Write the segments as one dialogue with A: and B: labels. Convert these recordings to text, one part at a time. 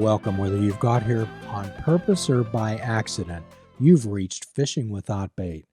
A: welcome, whether you've got here on purpose or by accident. You've reached Fishing Without Bait,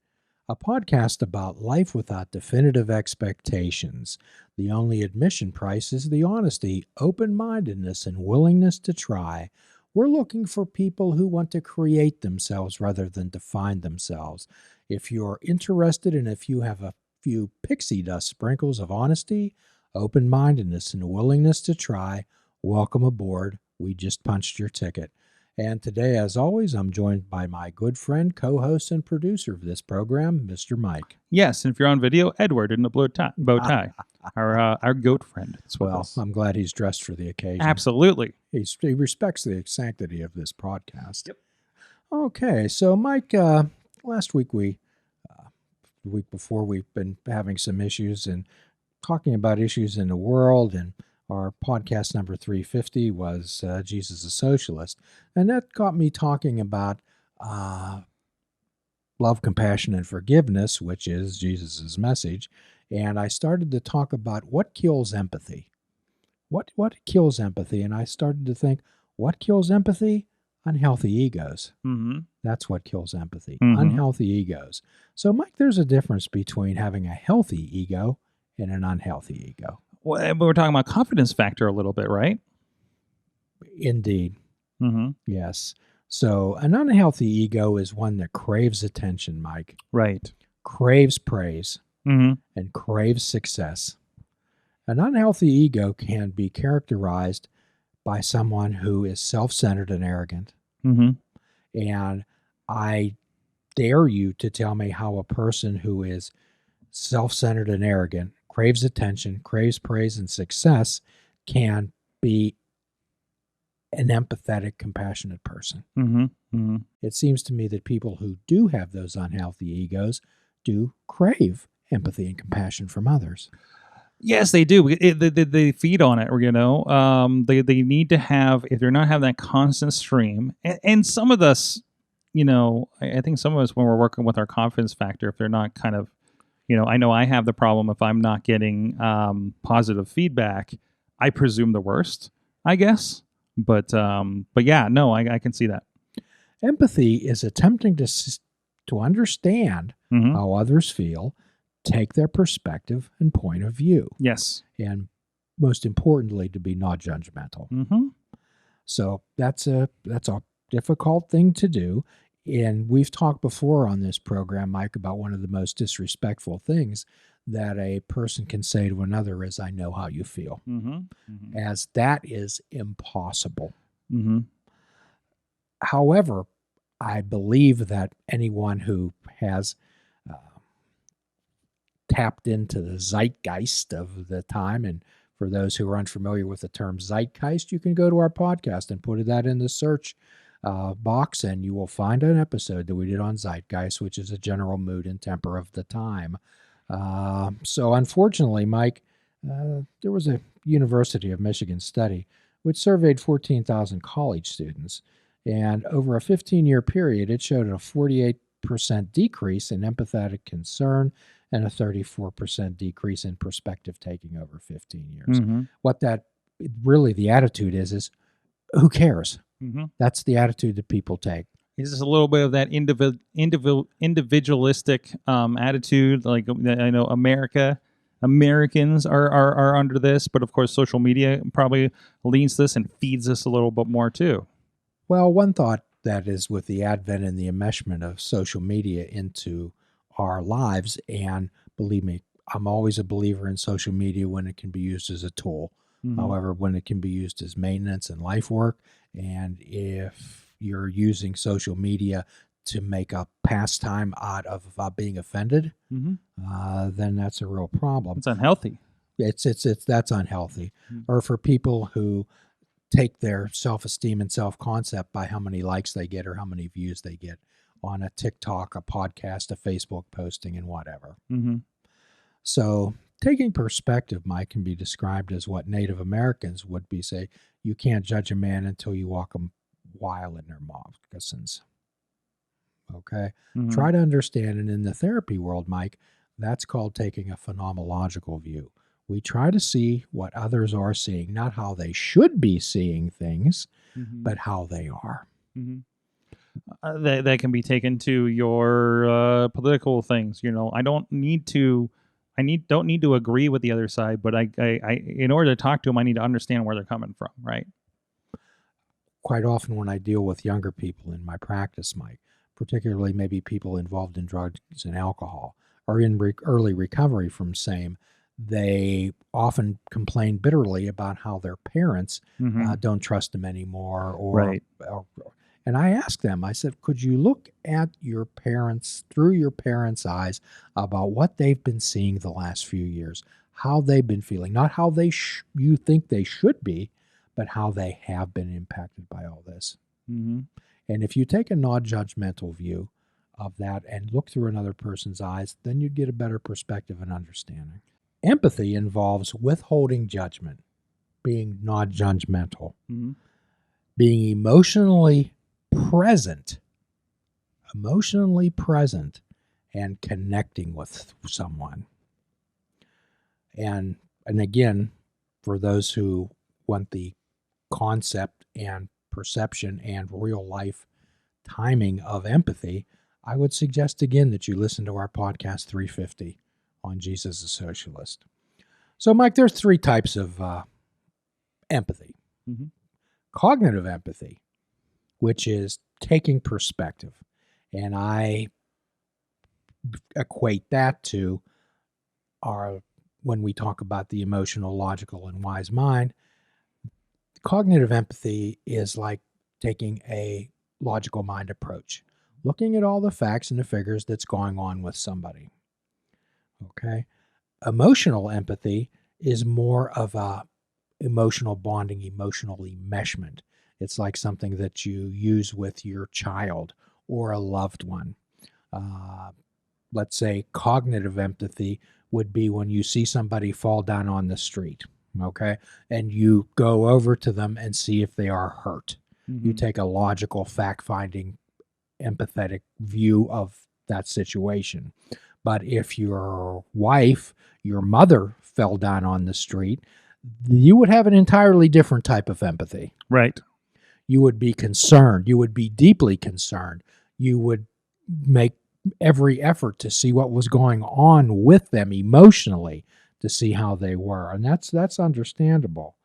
A: a podcast about life without definitive expectations. The only admission price is the honesty, open-mindedness, and willingness to try. We're looking for people who want to create themselves rather than define themselves. If you're interested and if you have a few pixie dust sprinkles of honesty, open-mindedness, and willingness to try, welcome aboard. We just punched your ticket. And today, as always, I'm joined by my good friend, co-host, and producer of this program, Mr. Mike.
B: Yes, and if you're on video, Edward in a bow tie. Our goat friend.
A: Well, I'm glad he's dressed for the occasion.
B: Absolutely.
A: He respects the sanctity of this podcast.
B: Yep.
A: Okay, so Mike, last week the week before, we've been having some issues and talking about issues in the world, and our podcast number 350 was Jesus a Socialist. And that got me talking about love, compassion, and forgiveness, which is Jesus's message. And I started to talk about what kills empathy. What kills empathy? And I started to think, what kills empathy? Unhealthy egos.
B: Mm-hmm.
A: That's what kills empathy.
B: Mm-hmm.
A: Unhealthy egos. So, Mike, there's a difference between having a healthy ego and an unhealthy ego.
B: Well, we're talking about confidence factor a little bit, right?
A: Indeed.
B: Mm-hmm.
A: Yes. So an unhealthy ego is one that craves attention, Mike.
B: Right.
A: Craves praise.
B: Mm-hmm.
A: And craves success. An unhealthy ego can be characterized by someone who is self-centered and arrogant.
B: Mm-hmm.
A: And I dare you to tell me how a person who is self-centered and arrogant, craves attention, craves praise and success, can be an empathetic, compassionate person.
B: Mm-hmm. Mm-hmm. It
A: seems to me that people who do have those unhealthy egos do crave empathy and compassion from others.
B: Yes, they do. They feed on it, you know. They need to have, if they're not having that constant stream, and some of us, you know, I think some of us, when we're working with our confidence factor, if they're not kind of, you know, I know I have the problem if I'm not getting positive feedback, I presume the worst, I guess. But yeah, no, I can see that.
A: Empathy is attempting to understand how others feel, take their perspective and point of view.
B: Yes.
A: And most importantly, to be not judgmental.
B: Mm-hmm.
A: So that's a difficult thing to do. And we've talked before on this program, Mike, about one of the most disrespectful things that a person can say to another is, I know how you feel.
B: Mm-hmm. Mm-hmm.
A: As that is impossible.
B: Mm-hmm.
A: However, I believe that anyone who has tapped into the zeitgeist of the time, and for those who are unfamiliar with the term zeitgeist, you can go to our podcast and put that in the search box, and you will find an episode that we did on zeitgeist, which is a general mood and temper of the time. So unfortunately, Mike, there was a University of Michigan study which surveyed 14,000 college students, and over a 15-year period, it showed a 48% decrease in empathetic concern and a 34% decrease in perspective taking over 15 years.
B: Mm-hmm.
A: What that really, the attitude is who cares?
B: Mm-hmm.
A: That's the attitude that people take.
B: Is this a little bit of that individualistic attitude? Like, I know Americans are under this, but of course social media probably leans this and feeds this a little bit more too.
A: Well, one thought that is with the advent and the enmeshment of social media into our lives, and believe me, I'm always a believer in social media when it can be used as a tool. Mm-hmm. However, when it can be used as maintenance and life work, and if you're using social media to make a pastime out of being offended, then that's a real problem.
B: It's unhealthy.
A: That's unhealthy. Mm-hmm. Or for people who take their self-esteem and self-concept by how many likes they get or how many views they get on a TikTok, a podcast, a Facebook posting, and whatever.
B: Mm-hmm.
A: So taking perspective, Mike, can be described as what Native Americans would be say, you can't judge a man until you walk a while in their moccasins. Okay? Mm-hmm. Try to understand, and in the therapy world, Mike, that's called taking a phenomenological view. We try to see what others are seeing, not how they should be seeing things,
B: but
A: how they are.
B: That can be taken to your political things. I don't need to agree with the other side, but I in order to talk to them, I need to understand where they're coming from, right?
A: Quite often when I deal with younger people in my practice, Mike, particularly maybe people involved in drugs and alcohol or in early recovery from same, they often complain bitterly about how their parents don't trust them anymore. And I asked them, I said, could you look at your parents through your parents' eyes about what they've been seeing the last few years, how they've been feeling, not how you think they should be, but how they have been impacted by all this. And if you take a non-judgmental view of that and look through another person's eyes, then you'd get a better perspective and understanding. Empathy involves withholding judgment, being non-judgmental, being emotionally present, and connecting with someone. And again, for those who want the concept and perception and real life timing of empathy, I would suggest again that you listen to our podcast 350 on Jesus the Socialist. So, Mike, there's 3 types of empathy. Cognitive empathy, which is taking perspective. And I equate that to when we talk about the emotional, logical, and wise mind, cognitive empathy is like taking a logical mind approach, looking at all the facts and the figures that's going on with somebody. Okay. Emotional empathy is more of a emotional bonding, emotional enmeshment. It's like something that you use with your child or a loved one. Let's say cognitive empathy would be when you see somebody fall down on the street, okay, and you go over to them and see if they are hurt. You take a logical, fact-finding, empathetic view of that situation. But if your wife, your mother fell down on the street, you would have an entirely different type of empathy.
B: Right.
A: You would be concerned. You would be deeply concerned. You would make every effort to see what was going on with them emotionally, to see how they were. And that's understandable.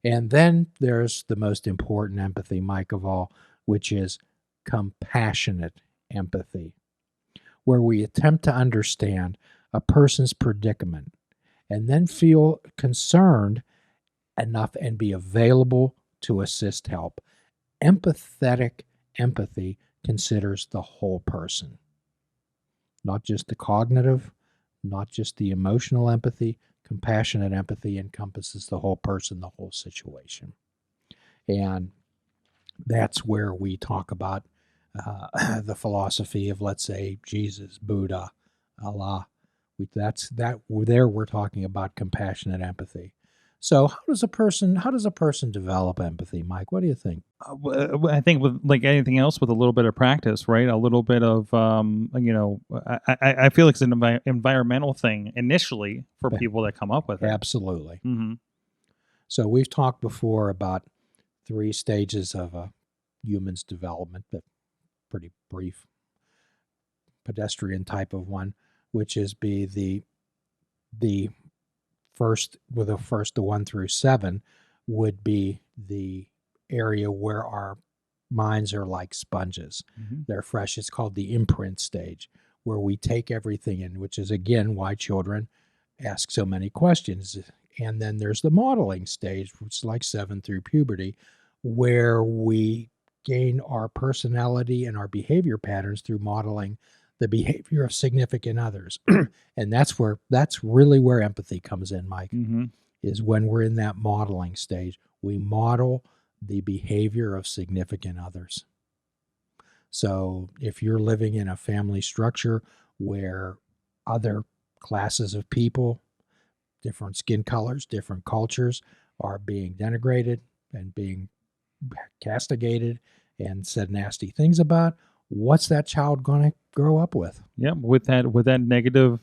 A: And then there's the most important empathy, Mike, of all, which is compassionate empathy, where we attempt to understand a person's predicament and then feel concerned enough and be available to assist help. Empathetic empathy considers the whole person, not just the cognitive, not just the emotional empathy. Compassionate empathy encompasses the whole person, the whole situation. And that's where we talk about the philosophy of, let's say, Jesus, Buddha, Allah. There we're talking about compassionate empathy. So how does a person develop empathy, Mike? What do you think?
B: I think with like anything else, with a little bit of practice, right? A little bit of, I feel like it's an environmental thing initially for people that come up with it.
A: Absolutely. So we've talked before about 3 stages of a human's development, but pretty brief, pedestrian type of one, which is the first, the 1 through 7 would be the area where our minds are like sponges. They're fresh. It's called the imprint stage, where we take everything in, which is again why children ask so many questions. And then there's the modeling stage, which is like 7 through puberty, where we gain our personality and our behavior patterns through modeling the behavior of significant others. And that's really where empathy comes in, Mike, is when we're in that modeling stage. We model the behavior of significant others. So if you're living in a family structure where other classes of people, different skin colors, different cultures, are being denigrated and being castigated and said nasty things about, what's that child going to grow up with?
B: Yeah, with that negative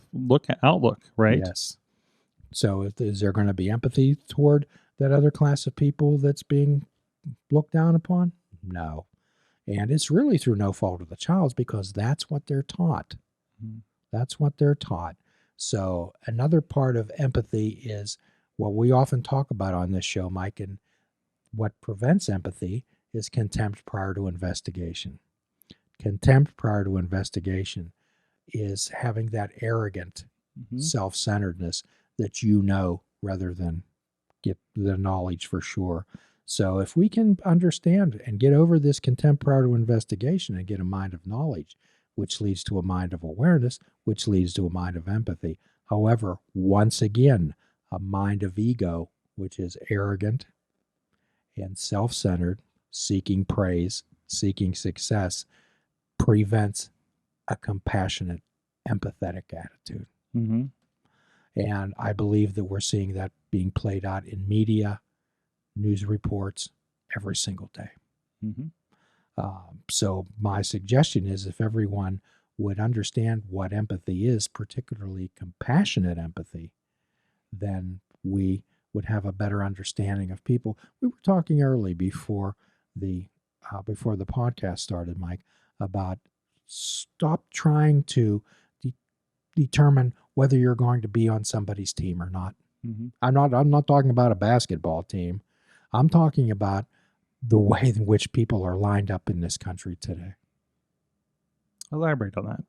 B: outlook, right?
A: Yes. So is there going to be empathy toward that other class of people that's being looked down upon? No. And it's really through no fault of the child's, because that's what they're taught.
B: Mhm.
A: That's what they're taught. So another part of empathy is what we often talk about on this show, Mike, and what prevents empathy is contempt prior to investigation. Contempt prior to investigation is having that arrogant
B: Mhm.
A: self-centeredness that you know rather than get the knowledge for sure. So if we can understand and get over this contempt prior to investigation and get a mind of knowledge, which leads to a mind of awareness, which leads to a mind of empathy. However, once again, a mind of ego, which is arrogant and self-centered, seeking praise, seeking success, prevents a compassionate, empathetic attitude.
B: Mhm.
A: And I believe that we're seeing that being played out in media, news reports, every single day.
B: Mhm.
A: So my suggestion is, if everyone would understand what empathy is, particularly compassionate empathy, then we would have a better understanding of people. We were talking early before the podcast started, Mike, about stop trying to determine whether you're going to be on somebody's team or not.
B: Mhm.
A: I'm not talking about a basketball team. I'm talking about the way in which people are lined up in this country today.
B: Elaborate on that.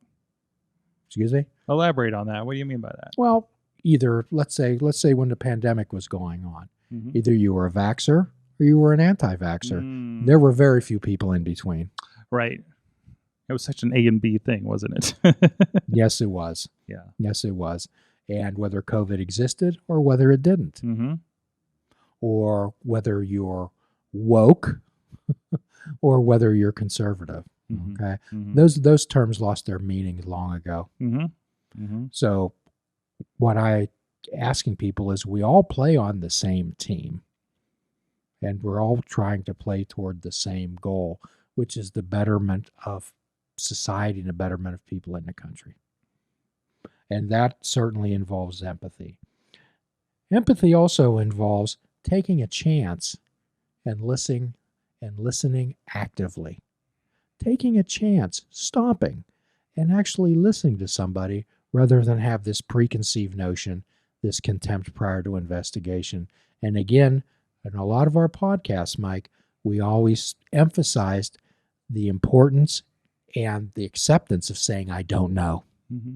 A: Excuse me?
B: Elaborate on that. What do you mean by that?
A: Well, either let's say when the pandemic was going on,
B: Mhm.
A: either you were a vaxxer or you were an anti-vaxxer.
B: Mm.
A: There were very few people in between.
B: Right. It was such an A and B thing, wasn't it?
A: Yes, it was.
B: Yeah.
A: Yes, it was. And whether COVID existed or whether it didn't,
B: Mm-hmm.
A: or whether you're woke or whether you're conservative.
B: Mhm.
A: Okay,
B: Mhm.
A: those terms lost their meaning long ago.
B: Mm-hmm. Mm-hmm.
A: So what I asking people is, we all play on the same team, and we're all trying to play toward the same goal, which is the betterment of society and the betterment of people in the country. And that certainly involves empathy. Empathy also involves taking a chance and listening actively. Taking a chance, stopping, and actually listening to somebody rather than have this preconceived notion, this contempt prior to investigation. And again, in a lot of our podcasts, Mike, we always emphasized the importance and the acceptance of saying, I don't know.
B: Mm-hmm.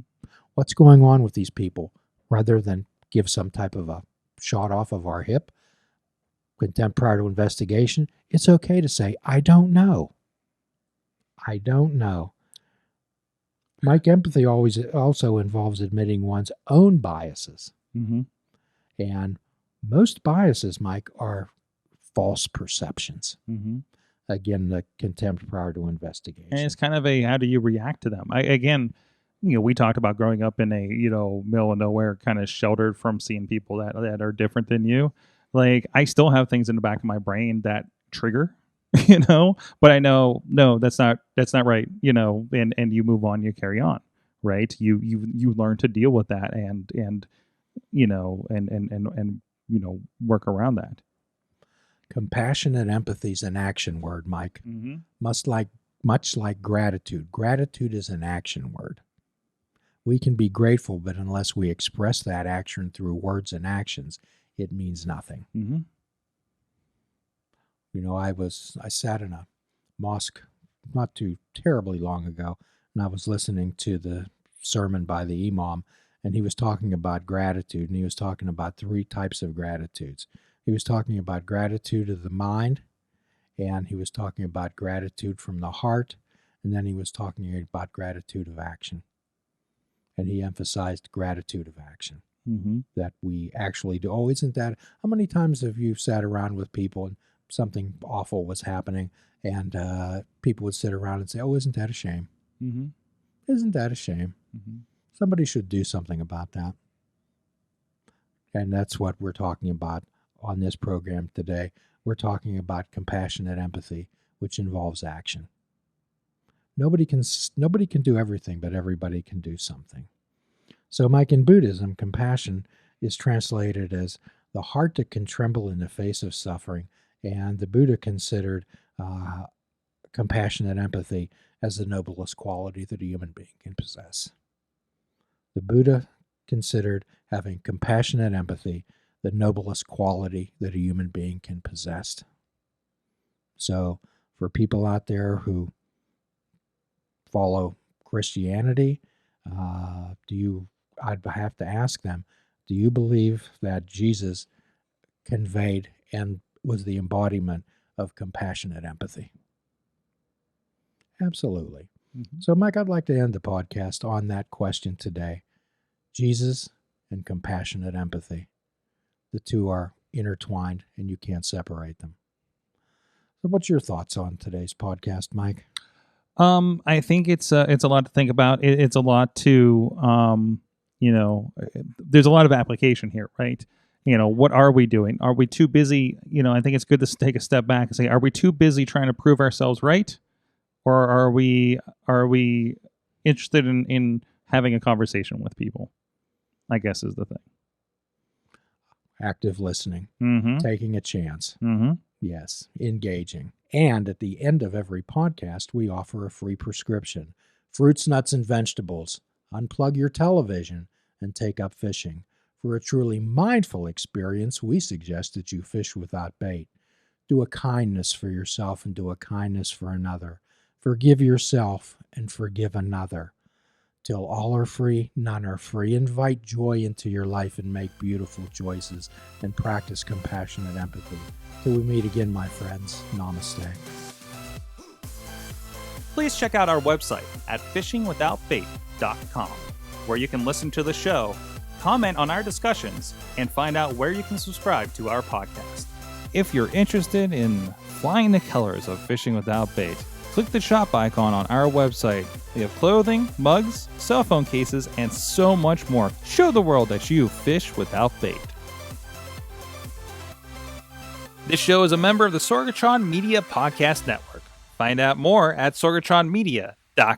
A: What's going on with these people, rather than give some type of a shot off of our hip. Contempt prior to investigation, it's okay to say, I don't know. I don't know. Mike, empathy always also involves admitting one's own biases.
B: Mm-hmm.
A: And most biases, Mike, are false perceptions.
B: Mm-hmm.
A: Again, the contempt prior to investigation.
B: And it's kind of a, how do you react to them? We talked about growing up in a, middle of nowhere, kind of sheltered from seeing people that are different than you. Like, I still have things in the back of my brain that trigger, but I know, no, that's not right, and you move on, you carry on, right? You learn to deal with that and work around that.
A: Compassionate empathy is an action word, Mike.
B: Mm-hmm.
A: Much like gratitude. Gratitude is an action word. We can be grateful, but unless we express that action through words and actions, it means nothing.
B: Mm-hmm.
A: I sat in a mosque not too terribly long ago, and I was listening to the sermon by the imam, and he was talking about gratitude, and he was talking about 3 types of gratitudes. He was talking about gratitude of the mind, and he was talking about gratitude from the heart, and then he was talking about gratitude of action. And he emphasized gratitude of action,
B: Mm-hmm.
A: that we actually do. Oh, isn't that, how many times have you sat around with people and something awful was happening, and people would sit around and say, oh, isn't that a shame?
B: Mm-hmm.
A: Isn't that a shame?
B: Mm-hmm.
A: Somebody should do something about that. And that's what we're talking about on this program today. We're talking about compassionate empathy, which involves action. Nobody can do everything, but everybody can do something. So, Mike, in Buddhism, compassion is translated as the heart that can tremble in the face of suffering And the Buddha considered compassionate empathy as the noblest quality that a human being can possess. The Buddha considered having compassionate empathy the noblest quality that a human being can possess. So, for people out there who follow Christianity, I'd have to ask them, do you believe that Jesus conveyed and was the embodiment of compassionate empathy? Absolutely. Mm-hmm. So, Mike, I'd like to end the podcast on that question today. Jesus and compassionate empathy. The two are intertwined and you can't separate them. So what's your thoughts on today's podcast, Mike?
B: I think it's a lot to think about. It's a lot to, there's a lot of application here, right? What are we doing? Are we too busy? I think it's good to take a step back and say, are we too busy trying to prove ourselves right? Or are we interested in having a conversation with people? I guess is the thing.
A: Active listening,
B: taking
A: a chance. Yes, engaging. And at the end of every podcast, we offer a free prescription. Fruits, nuts, and vegetables. Unplug your television and take up fishing. For a truly mindful experience, we suggest that you fish without bait. Do a kindness for yourself and do a kindness for another. Forgive yourself and forgive another. Till all are free, none are free. Invite joy into your life and make beautiful choices and practice compassionate empathy. Till we meet again, my friends. Namaste.
B: Please check out our website at fishingwithoutbait.com, where you can listen to the show, comment on our discussions, and find out where you can subscribe to our podcast. If you're interested in flying the colors of Fishing Without Bait, click the shop icon on our website. We have clothing, mugs, cell phone cases, and so much more. Show the world that you fish without bait. This show is a member of the Sorgatron Media Podcast Network. Find out more at sorgatronmedia.com.